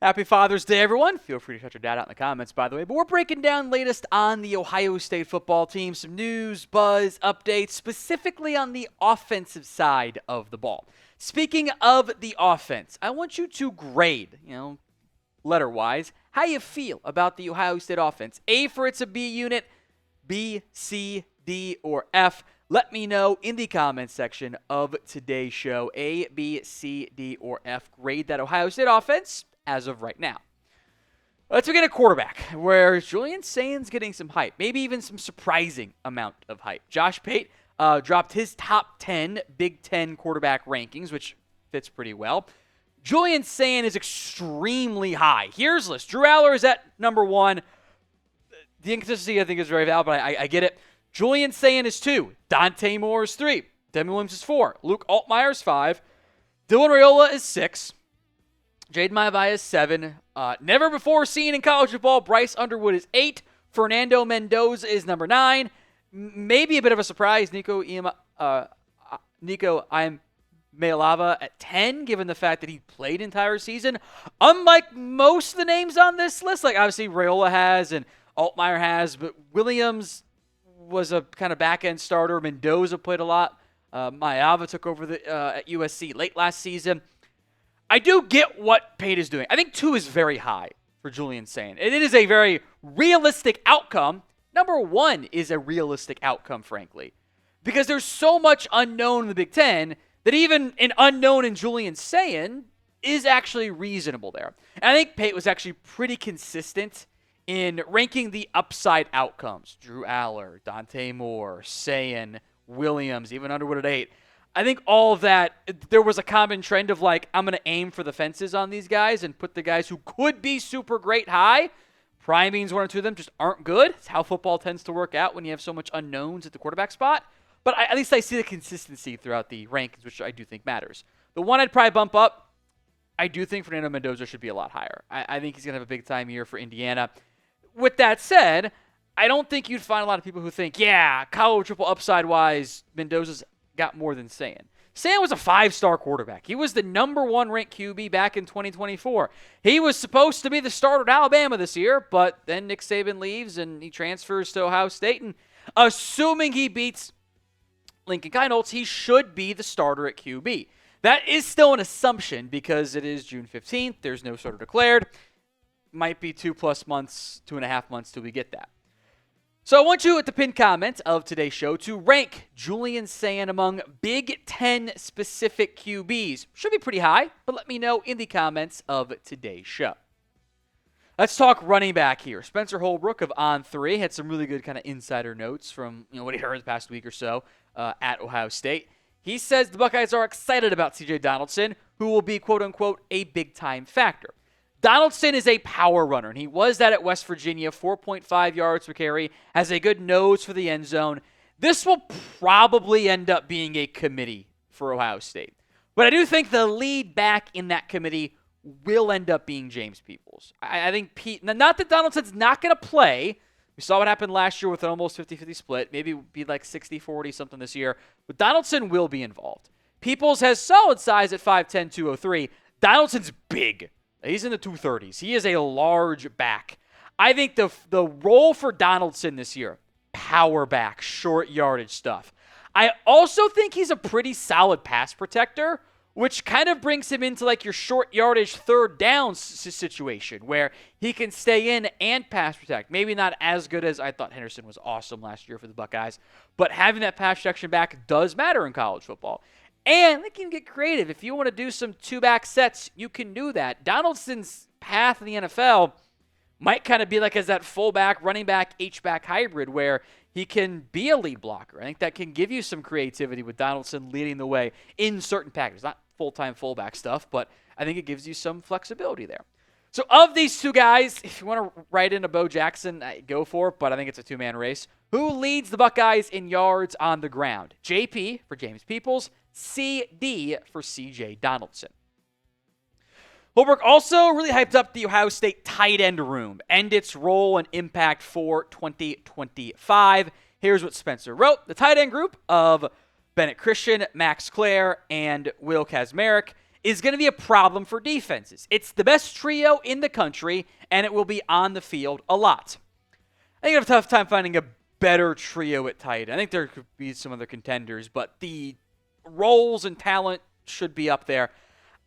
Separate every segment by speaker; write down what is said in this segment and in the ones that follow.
Speaker 1: Happy Father's Day, everyone. Feel free to shout your dad out in the comments, by the way. But we're breaking down latest on the Ohio State football team, some news, buzz, updates, specifically on the offensive side of the ball. Speaking of the offense, I want you to grade, letter-wise, how you feel about the Ohio State offense. A for it's a B unit, B, C, D, or F. Let me know in the comments section of today's show. A, B, C, D, or F. Grade that Ohio State offense as of right now. Let's begin at quarterback, where Julian Sayin's getting some hype, maybe even some surprising amount of hype. Josh Pate dropped his top 10 Big Ten quarterback rankings, which fits pretty well. Julian Sayin is extremely high. Here's the list. Drew Allar is at number 1. The inconsistency, I think, is very valid, but I get it. Julian Sayin is 2. Dante Moore is 3. Demi Williams is 4. Luke Altmaier is 5. Dylan Raiola is 6. Jaden Maivia is 7. Never before seen in college football, Bryce Underwood is 8. Fernando Mendoza is number 9. Maybe a bit of a surprise, Nico Iamaleava at 10, given the fact that he played entire season. Unlike most of the names on this list, like obviously Raiola has and Altmaier has, but Williams was a kind of back-end starter. Mendoza played a lot. Maivia took over at USC late last season. I do get what Pate is doing. I think 2 is very high for Julian Sayin. It is a very realistic outcome. Number 1 is a realistic outcome, frankly, because there's so much unknown in the Big Ten that even an unknown in Julian Sayin is actually reasonable there. And I think Pate was actually pretty consistent in ranking the upside outcomes. Drew Allar, Dante Moore, Sayin, Williams, even Underwood at 8. I think all of that, there was a common trend of like, I'm going to aim for the fences on these guys and put the guys who could be super great high. Probably means 1 or 2 of them just aren't good. It's how football tends to work out when you have so much unknowns at the quarterback spot. But at least I see the consistency throughout the rankings, which I do think matters. The one I'd probably bump up, I do think Fernando Mendoza should be a lot higher. I think he's going to have a big-time year for Indiana. With that said, I don't think you'd find a lot of people who think, yeah, college football upside-wise, Mendoza's got more than Sayin. Sayin was a 5-star quarterback. He was the number 1 ranked QB back in 2024. He was supposed to be the starter at Alabama this year, but then Nick Saban leaves and he transfers to Ohio State. And assuming he beats Lincoln Kienholz, he should be the starter at QB. That is still an assumption because it is June 15th. There's no starter declared. Might be 2+ months, 2.5 months till we get that. So I want you at the pinned comment of today's show to rank Julian Sayin among Big Ten specific QBs. Should be pretty high, but let me know in the comments of today's show. Let's talk running back here. Spencer Holbrook of On3 had some really good kind of insider notes from what he heard the past week or so at Ohio State. He says the Buckeyes are excited about CJ Donaldson, who will be, quote-unquote, a big-time factor. Donaldson is a power runner, and he was that at West Virginia, 4.5 yards per carry, has a good nose for the end zone. This will probably end up being a committee for Ohio State. But I do think the lead back in that committee will end up being James Peoples. I think not that Donaldson's not going to play. We saw what happened last year with an almost 50-50 split. Maybe it would be like 60-40 something this year. But Donaldson will be involved. Peoples has solid size at 5'10", 203. Donaldson's big. He's in the 230s. He is a large back. I think the role for Donaldson this year, power back, short yardage stuff. I also think he's a pretty solid pass protector, which kind of brings him into like your short yardage third down situation where he can stay in and pass protect. Maybe not as good as I thought Henderson was awesome last year for the Buckeyes, but having that pass protection back does matter in college football. And they can get creative. If you want to do some 2-back sets, you can do that. Donaldson's path in the NFL might kind of be like as that fullback, running back, H-back hybrid where he can be a lead blocker. I think that can give you some creativity with Donaldson leading the way in certain packages. Not full-time fullback stuff, but I think it gives you some flexibility there. So of these two guys, if you want to write in a Bo Jackson, go for it, but I think it's a 2-man race. Who leads the Buckeyes in yards on the ground? JP for James Peoples, CD for CJ Donaldson. Holbrook also really hyped up the Ohio State tight end room and its role and impact for 2025. Here's what Spencer wrote. The tight end group of Bennett Christian, Max Klare, and Will Kazmarek is going to be a problem for defenses. It's the best trio in the country, and it will be on the field a lot. I think I have a tough time finding a better trio at tight end. I think there could be some other contenders, but the roles and talent should be up there.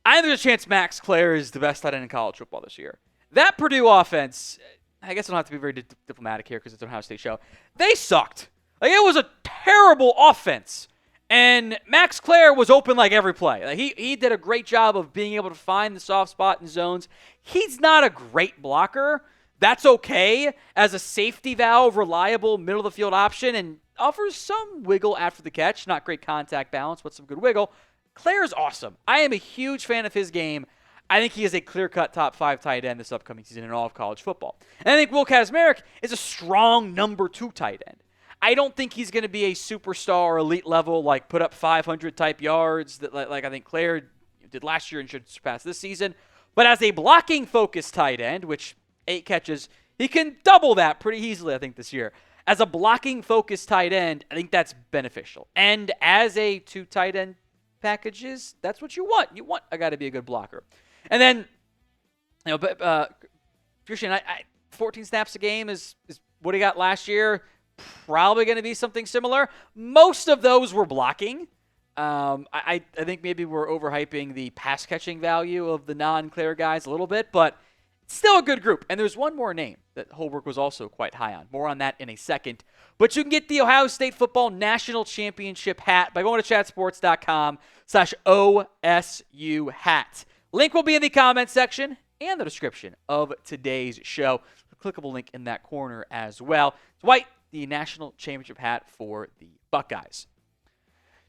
Speaker 1: I think there's a chance Max Klare is the best tight end in college football this year. That Purdue offense, I guess I don't have to be very diplomatic here because it's an Ohio State show. They sucked. Like, it was a terrible offense. And Max Klare was open like every play. Like, he did a great job of being able to find the soft spot in zones. He's not a great blocker. That's okay as a safety valve, reliable middle-of-the-field option, and offers some wiggle after the catch. Not great contact balance, but some good wiggle. Klare's awesome. I am a huge fan of his game. I think he is a clear-cut top 5 tight end this upcoming season in all of college football. And I think Will Kazmarek is a strong number 2 tight end. I don't think he's going to be a superstar or elite level, like put up 500 type yards that like I think Klare did last year and should surpass this season. But as a blocking-focused tight end, which 8 catches, he can double that pretty easily, I think, this year. As a blocking-focused tight end, I think that's beneficial. And as a 2 tight end packages, that's what you want. You want a guy to be a good blocker. And then, Christian, 14 snaps a game is what he got last year. Probably going to be something similar. Most of those were blocking. I think maybe we're overhyping the pass catching value of the non-Klare guys a little bit, but it's still a good group. And there's one more name that Holbrook was also quite high on. More on that in a second. But you can get the Ohio State Football National Championship hat by going to chatsports.com/OSU hat. Link will be in the comment section and the description of today's show. A clickable link in that corner as well. It's white, the national championship hat for the Buckeyes.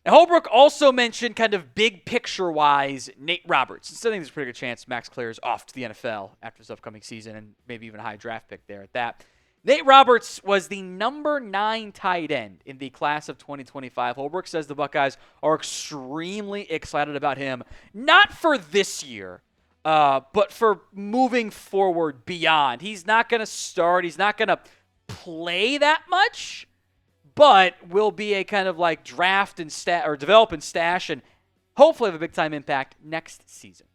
Speaker 1: Now, Holbrook also mentioned kind of big picture-wise Nate Roberts. I think there's a pretty good chance Max Klare is off to the NFL after this upcoming season and maybe even a high draft pick there at that. Nate Roberts was the number 9 tight end in the class of 2025. Holbrook says the Buckeyes are extremely excited about him, not for this year, but for moving forward beyond. He's not going to start. He's not going to play that much, but will be a kind of like draft and develop and stash and hopefully have a big-time impact next season.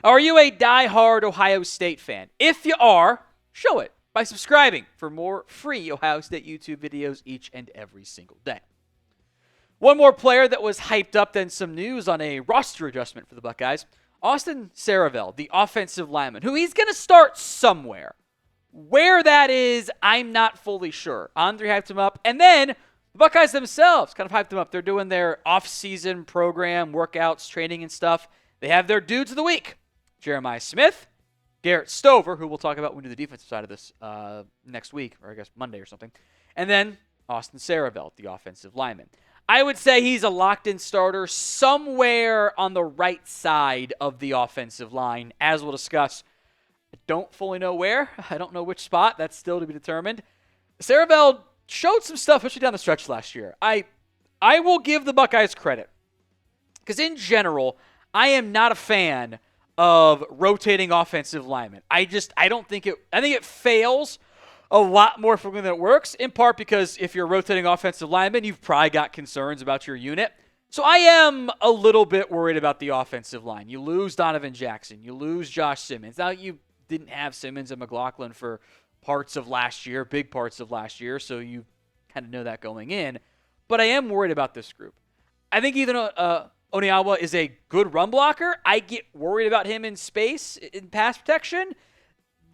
Speaker 1: Are you a die-hard Ohio State fan? If you are, show it by subscribing for more free Ohio State YouTube videos each and every single day. One more player that was hyped up, then some news on a roster adjustment for the Buckeyes. Austin Saravel, the offensive lineman, who he's going to start somewhere. Where that is, I'm not fully sure. Andre hyped him up, and then the Buckeyes themselves kind of hyped him up. They're doing their off-season program, workouts, training, and stuff. They have their dudes of the week. Jeremiah Smith, Garrett Stover, who we'll talk about when we do the defensive side of this next week, or I guess Monday or something. And then Austin Saravel, the offensive lineman. I would say he's a locked-in starter somewhere on the right side of the offensive line, as we'll discuss. I don't fully know where. I don't know which spot. That's still to be determined. Saravel showed some stuff, especially down the stretch last year. I will give the Buckeyes credit. Because in general, I am not a fan of rotating offensive linemen. I don't think I think it fails a lot more frequently than it works, in part because if you're a rotating offensive lineman, you've probably got concerns about your unit. So I am a little bit worried about the offensive line. You lose Donovan Jackson. You lose Josh Simmons. Now, you didn't have Simmons and McLaughlin for parts of last year, big parts of last year, so you kind of know that going in. But I am worried about this group. I think even Oniawa is a good run blocker. I get worried about him in space, in pass protection.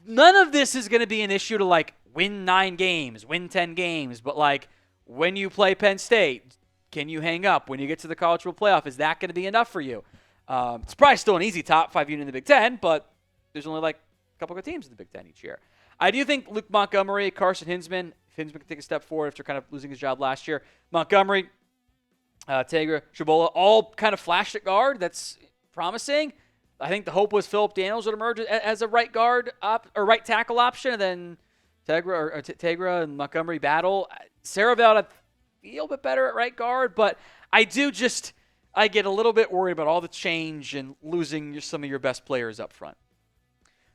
Speaker 1: None of this is going to be an issue to, like, win 9 games, win 10 games, but, like, when you play Penn State, can you hang up? When you get to the College Football Playoff, is that going to be enough for you? It's probably still an easy top 5 unit in the Big Ten, but there's only, like, couple of teams in the Big Ten each year. I do think Luke Montgomery, Carson Hinsman, if Hinsman can take a step forward after kind of losing his job last year, Montgomery, Tegra, Shabola, all kind of flashed at guard. That's promising. I think the hope was Philip Daniels would emerge as a right guard or right tackle option, and then Tegra and Montgomery battle. Saravel, I feel a bit better at right guard, but I get a little bit worried about all the change and losing some of your best players up front.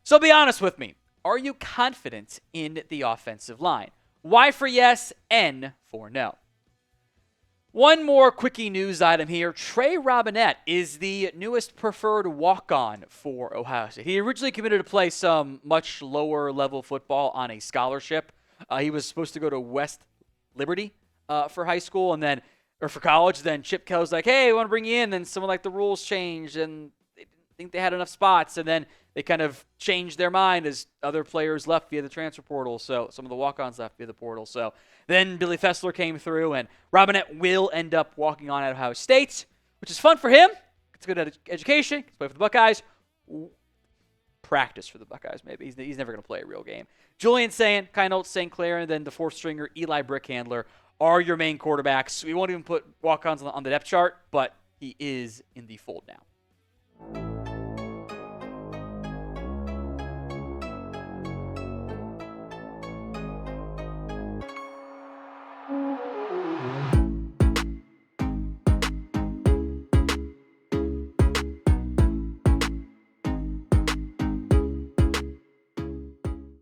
Speaker 1: So be honest with me. Are you confident in the offensive line? Y for yes, N for no. One more quickie news item here. Trey Robinette is the newest preferred walk-on for Ohio State. He originally committed to play some much lower level football on a scholarship. He was supposed to go to West Liberty for high school or for college. Then Chip Kelly's like, hey, we want to bring you in. Then someone like the rules changed and they didn't think they had enough spots. And then they kind of changed their mind as other players left via the transfer portal. So some of the walk-ons left via the portal. So then Billy Fessler came through, and Robinette will end up walking on at Ohio State, which is fun for him. It's good education. He's play for the Buckeyes. Practice for the Buckeyes, maybe. He's never going to play a real game. Julian Sayin, Kyle St. Clair, and then the fourth stringer, Eli Brickhandler, are your main quarterbacks. We won't even put walk-ons on the depth chart, but he is in the fold now.